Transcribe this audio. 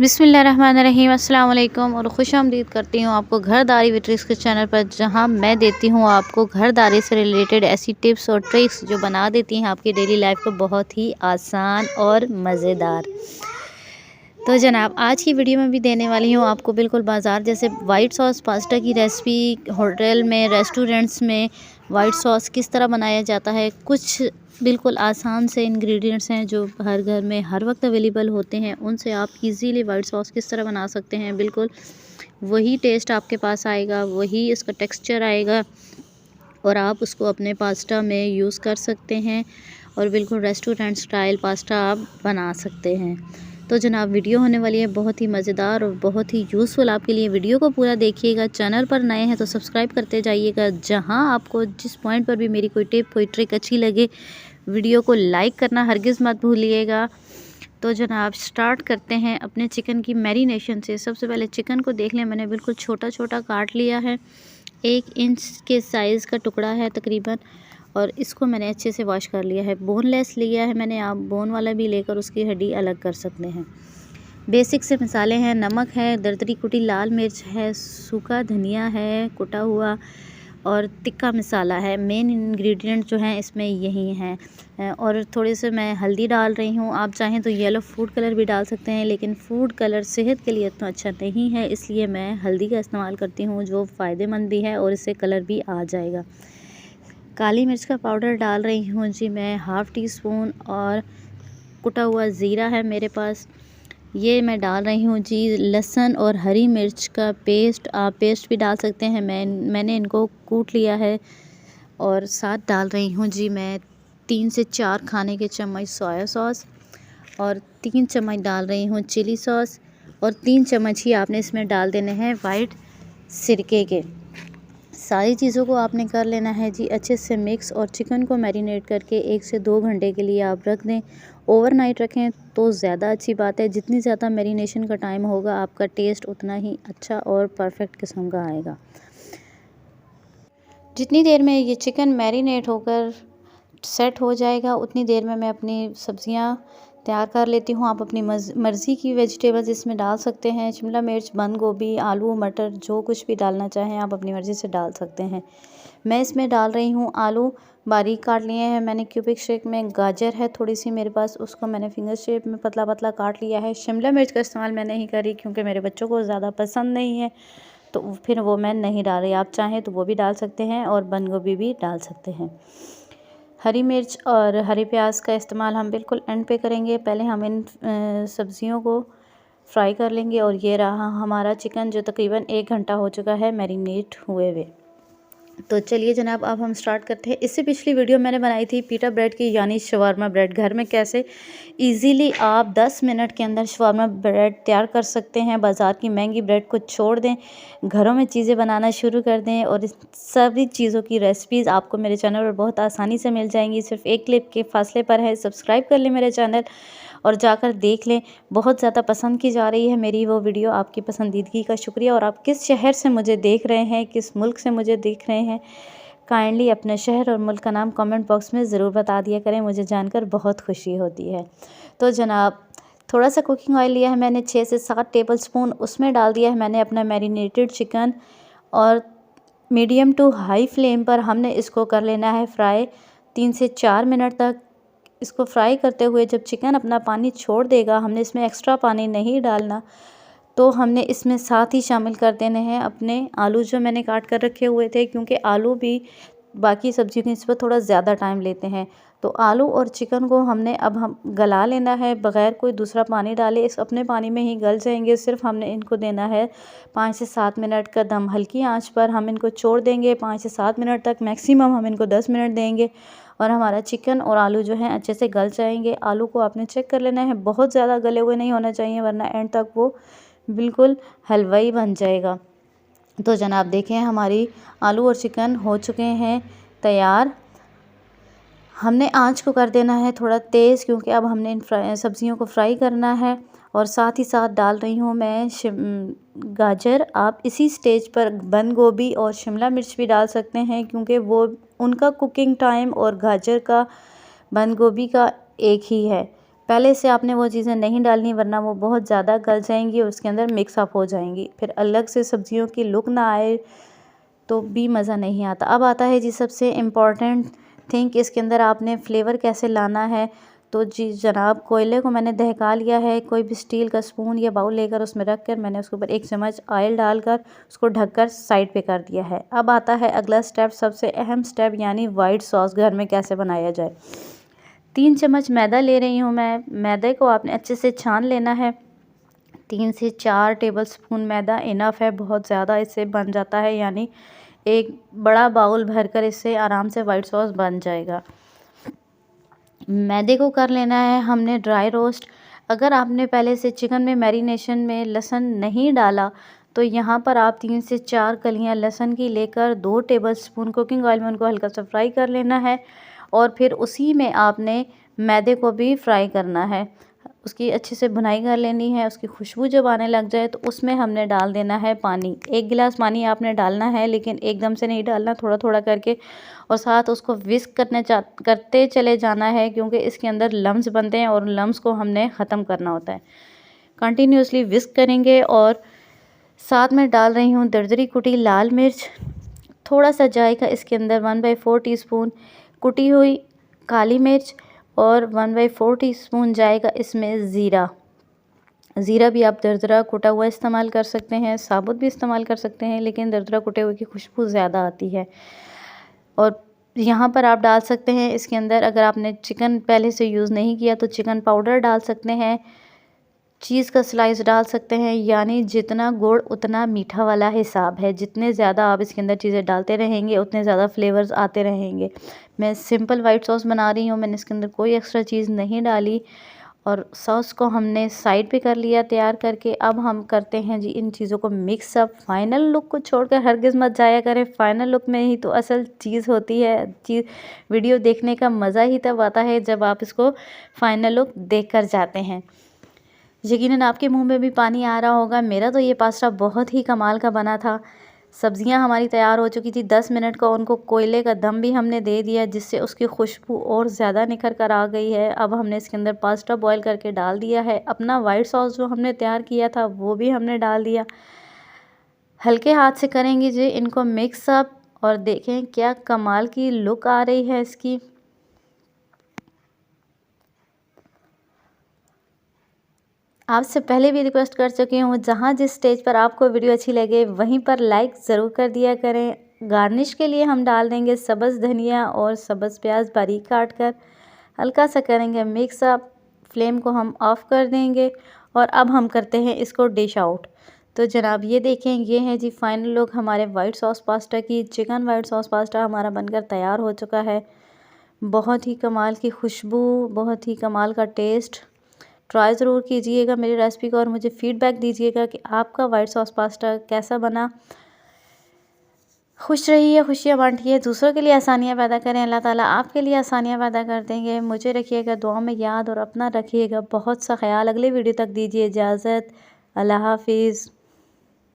बिस्मिल्लाहिर्रहमानिर्रहीम अस्सलाम वालेकुम और खुशामदीद करती हूँ आपको घरदारी विद ट्रिक्स के चैनल पर, जहाँ मैं देती हूँ आपको घरदारी से रिलेटेड ऐसी टिप्स और ट्रिक्स जो बना देती हैं आपकी डेली लाइफ को बहुत ही आसान और मज़ेदार। तो जनाब, आज की वीडियो में भी देने वाली हूँ आपको बिल्कुल बाज़ार जैसे वाइट सॉस पास्ता की रेसिपी। होटल में, रेस्टोरेंट्स में वाइट सॉस किस तरह बनाया जाता है, कुछ बिल्कुल आसान से इंग्रेडिएंट्स हैं जो हर घर में हर वक्त अवेलेबल होते हैं, उनसे आप इजीली वाइट सॉस किस तरह बना सकते हैं। बिल्कुल वही टेस्ट आपके पास आएगा, वही इसका टेक्सचर आएगा और आप उसको अपने पास्ता में यूज़ कर सकते हैं और बिल्कुल रेस्टोरेंट स्टाइल पास्ता आप बना सकते हैं। तो जनाब, वीडियो होने वाली है बहुत ही मज़ेदार और बहुत ही यूज़फुल आपके लिए। वीडियो को पूरा देखिएगा। चैनल पर नए हैं तो सब्सक्राइब करते जाइएगा। जहां आपको जिस पॉइंट पर भी मेरी कोई टिप, कोई ट्रिक अच्छी लगे, वीडियो को लाइक करना हरगिज़ मत भूलिएगा। तो जनाब, स्टार्ट करते हैं अपने चिकन की मैरिनेशन से। सबसे पहले चिकन को देख लें, मैंने बिल्कुल छोटा छोटा काट लिया है। 1 इंच के साइज़ का टुकड़ा है तकरीबन, और इसको मैंने अच्छे से वॉश कर लिया है। बोनलेस लिया है मैंने, आप बोन वाला भी लेकर उसकी हड्डी अलग कर सकते हैं। बेसिक से मसाले हैं, नमक है, दरदरी कुटी लाल मिर्च है, सूखा धनिया है कुटा हुआ, और तिक्का मसाला है। मेन इंग्रेडिएंट जो हैं इसमें यही हैं। और थोड़े से मैं हल्दी डाल रही हूँ। आप चाहें तो येलो फूड कलर भी डाल सकते हैं, लेकिन फूड कलर सेहत के लिए इतना अच्छा नहीं है, इसलिए मैं हल्दी का इस्तेमाल करती हूँ, जो फ़ायदेमंद भी है और इससे कलर भी आ जाएगा। काली मिर्च का पाउडर डाल रही हूँ जी मैं, हाफ़ टी स्पून, और कुटा हुआ ज़ीरा है मेरे पास, ये मैं डाल रही हूँ जी। लहसुन और हरी मिर्च का पेस्ट, आप पेस्ट भी डाल सकते हैं, मैंने इनको कूट लिया है। और साथ डाल रही हूँ जी मैं 3 से 4 खाने के चम्मच सोया सॉस, और 3 चम्मच डाल रही हूँ चिली सॉस, और 3 चम्मच ही आपने इसमें डाल देने हैं वाइट सिरके के। सारी चीज़ों को आपने कर लेना है जी अच्छे से मिक्स, और चिकन को मैरिनेट करके 1 से 2 घंटे के लिए आप रख दें। ओवरनाइट रखें तो ज़्यादा अच्छी बात है। जितनी ज़्यादा मैरिनेशन का टाइम होगा, आपका टेस्ट उतना ही अच्छा और परफेक्ट किस्म का आएगा। जितनी देर में ये चिकन मैरिनेट होकर सेट हो जाएगा, उतनी देर में मैं अपनी सब्ज़ियां तैयार कर लेती हूँ। आप अपनी मर्ज़ी की वेजिटेबल्स इसमें डाल सकते हैं। शिमला मिर्च, बंद गोभी, आलू, मटर, जो कुछ भी डालना चाहें आप अपनी मर्ज़ी से डाल सकते हैं। मैं इसमें डाल रही हूँ आलू बारीक काट लिए हैं मैंने क्यूबिक शेप में। गाजर है थोड़ी सी मेरे पास, उसको मैंने फिंगर शेप में पतला पतला काट लिया है। शिमला मिर्च का इस्तेमाल मैं नहीं करी क्योंकि मेरे बच्चों को ज़्यादा पसंद नहीं है, तो फिर वो मैं नहीं डाल रही। आप चाहें तो वो भी डाल सकते हैं, और बंद गोभी भी डाल सकते हैं। हरी मिर्च और हरी प्याज का इस्तेमाल हम बिल्कुल एंड पे करेंगे। पहले हम इन सब्ज़ियों को फ्राई कर लेंगे। और ये रहा हमारा चिकन, जो तकरीबन 1 घंटा हो चुका है मैरिनेट हुए हुए। तो चलिए जनाब, अब हम स्टार्ट करते हैं। इससे पिछली वीडियो मैंने बनाई थी पीटा ब्रेड की, यानी शवारमा ब्रेड। घर में कैसे इजीली आप 10 मिनट के अंदर शवारमा ब्रेड तैयार कर सकते हैं। बाज़ार की महंगी ब्रेड को छोड़ दें, घरों में चीज़ें बनाना शुरू कर दें, और इस सभी चीज़ों की रेसिपीज़ आपको मेरे चैनल पर बहुत आसानी से मिल जाएंगी। सिर्फ एक क्लिक के फासले पर है। सब्सक्राइब कर लें मेरे चैनल और जाकर देख लें। बहुत ज़्यादा पसंद की जा रही है मेरी वो वीडियो। आपकी पसंदीदगी का शुक्रिया। और आप किस शहर से मुझे देख रहे हैं, किस मुल्क से मुझे देख रहे हैं, काइंडली अपने शहर और मुल्क का नाम कमेंट बॉक्स में ज़रूर बता दिया करें, मुझे जानकर बहुत खुशी होती है। तो जनाब, थोड़ा सा कुकिंग ऑयल लिया है मैंने 6 से 7 टेबल स्पून, उसमें डाल दिया है मैंने अपना मैरिनेटेड चिकन, और मीडियम टू हाई फ्लेम पर हमने इसको कर लेना है फ्राई 3 से 4 मिनट तक। इसको फ्राई करते हुए जब चिकन अपना पानी छोड़ देगा, हमने इसमें एक्स्ट्रा पानी नहीं डालना, तो हमने इसमें साथ ही शामिल कर देने हैं अपने आलू जो मैंने काट कर रखे हुए थे, क्योंकि आलू भी बाकी सब्जियों की निस्बत थोड़ा ज़्यादा टाइम लेते हैं। तो आलू और चिकन को हमने अब हम गला लेना है बग़ैर कोई दूसरा पानी डाले। इस अपने पानी में ही गल जाएंगे। सिर्फ हमने इनको देना है 5 से 7 मिनट का दम। हल्की आंच पर हम इनको छोड़ देंगे 5 से 7 मिनट तक, मैक्सिमम हम इनको 10 मिनट देंगे, और हमारा चिकन और आलू जो हैं अच्छे से गल जाएंगे। आलू को आपने चेक कर लेना है, बहुत ज़्यादा गले हुए नहीं होना चाहिए, वरना एंड तक वो बिल्कुल हलवाई बन जाएगा। तो जनाब देखें, हमारी आलू और चिकन हो चुके हैं तैयार। हमने आंच को कर देना है थोड़ा तेज़, क्योंकि अब हमने इन सब्जियों को फ्राई करना है। और साथ ही साथ डाल रही हूँ मैं गाजर। आप इसी स्टेज पर बंद गोभी और शिमला मिर्च भी डाल सकते हैं, क्योंकि वो उनका कुकिंग टाइम और गाजर का, बंद गोभी का एक ही है। पहले से आपने वो चीज़ें नहीं डालनी, वरना वो बहुत ज़्यादा गल जाएंगी और उसके अंदर मिक्स अप हो जाएंगी, फिर अलग से सब्जियों की लुक ना आए तो भी मज़ा नहीं आता। अब आता है जी सबसे इम्पॉर्टेंट थिंग, इसके अंदर आपने फ्लेवर कैसे लाना है। तो जी जनाब, कोयले को मैंने दहका लिया है, कोई भी स्टील का स्पून या बाउल लेकर उसमें रख कर मैंने उसके ऊपर 1 चम्मच ऑयल डालकर उसको ढककर साइड पे कर दिया है। अब आता है अगला स्टेप, सबसे अहम स्टेप, यानी वाइट सॉस घर में कैसे बनाया जाए। 3 चम्मच मैदा ले रही हूँ मैं। मैदे को आपने अच्छे से छान लेना है। 3 से 4 टेबल स्पून मैदा इनफ है, बहुत ज़्यादा इससे बन जाता है, यानी एक बड़ा बाउल भरकर इससे आराम से वाइट सॉस बन जाएगा। मैदे को कर लेना है हमने ड्राई रोस्ट। अगर आपने पहले से चिकन में मैरिनेशन में लहसुन नहीं डाला तो यहाँ पर आप 3 से 4 कलियाँ लहसुन की लेकर 2 टेबलस्पून कुकिंग ऑयल में उनको हल्का सा फ्राई कर लेना है और फिर उसी में आपने मैदे को भी फ्राई करना है। उसकी अच्छे से भुनाई कर लेनी है। उसकी खुशबू जब आने लग जाए तो उसमें हमने डाल देना है पानी। 1 गिलास पानी आपने डालना है, लेकिन एकदम से नहीं डालना, थोड़ा थोड़ा करके, और साथ उसको विस्क करते चले जाना है, क्योंकि इसके अंदर लम्स बनते हैं और लम्स को हमने ख़त्म करना होता है। कंटिन्यूसली विस्क करेंगे और साथ में डाल रही हूँ दरदरी कुटी लाल मिर्च, थोड़ा सा जायका इसके अंदर 1/4 टीस्पून कुटी हुई काली मिर्च और 1/4 टीस्पून जाएगा इसमें ज़ीरा। ज़ीरा भी आप दरदरा कुटा हुआ इस्तेमाल कर सकते हैं, साबुत भी इस्तेमाल कर सकते हैं, लेकिन दरदरा कुटे हुए की खुशबू ज़्यादा आती है। और यहाँ पर आप डाल सकते हैं इसके अंदर, अगर आपने चिकन पहले से यूज़ नहीं किया तो चिकन पाउडर डाल सकते हैं, चीज़ का स्लाइस डाल सकते हैं, यानी जितना गुड़ उतना मीठा वाला हिसाब है। जितने ज़्यादा आप इसके अंदर चीज़ें डालते रहेंगे उतने ज़्यादा फ्लेवर्स आते रहेंगे। मैं सिंपल वाइट सॉस बना रही हूँ, मैंने इसके अंदर कोई एक्स्ट्रा चीज़ नहीं डाली और सॉस को हमने साइड पे कर लिया तैयार करके। अब हम करते हैं जी इन चीज़ों को मिक्स अप। फाइनल लुक को छोड़कर हरगिज़ मत जाया करें, फाइनल लुक में ही तो असल चीज़ होती है। वीडियो देखने का मज़ा ही तब आता है जब आप इसको फाइनल लुक देख कर जाते हैं। यकीनन आपके मुंह में भी पानी आ रहा होगा। मेरा तो ये पास्ता बहुत ही कमाल का बना था। सब्जियां हमारी तैयार हो चुकी थी। 10 मिनट का उनको कोयले का दम भी हमने दे दिया, जिससे उसकी खुशबू और ज़्यादा निखर कर आ गई है। अब हमने इसके अंदर पास्ता बॉईल करके डाल दिया है। अपना वाइट सॉस जो हमने तैयार किया था वो भी हमने डाल दिया। हल्के हाथ से करेंगे जी इनको मिक्स अप और देखें क्या कमाल की लुक आ रही है इसकी। आपसे पहले भी रिक्वेस्ट कर चुकी हूँ, जहाँ जिस स्टेज पर आपको वीडियो अच्छी लगे वहीं पर लाइक ज़रूर कर दिया करें। गार्निश के लिए हम डाल देंगे सब्ज़ धनिया और सब्ज़ प्याज बारीक काट कर। हल्का सा करेंगे मिक्स अप, फ्लेम को हम ऑफ़ कर देंगे और अब हम करते हैं इसको डिश आउट। तो जनाब ये देखें, ये है जी फाइनल लुक हमारे वाइट सॉस पास्ता की। चिकन वाइट सॉस पास्ता हमारा बनकर तैयार हो चुका है। बहुत ही कमाल की खुशबू, बहुत ही कमाल का टेस्ट। ट्राई ज़रूर कीजिएगा मेरी रेसिपी को और मुझे फ़ीडबैक दीजिएगा कि आपका वाइट सॉस पास्ता कैसा बना। खुश रहिए, खुशियाँ बांटिए, दूसरों के लिए आसानियाँ पैदा करें। अल्लाह ताला आपके लिए आसानियाँ पैदा कर देंगे। मुझे रखिएगा दुआ में याद और अपना रखिएगा बहुत सा ख्याल। अगले वीडियो तक दीजिए इजाज़त। अल्लाह हाफिज़।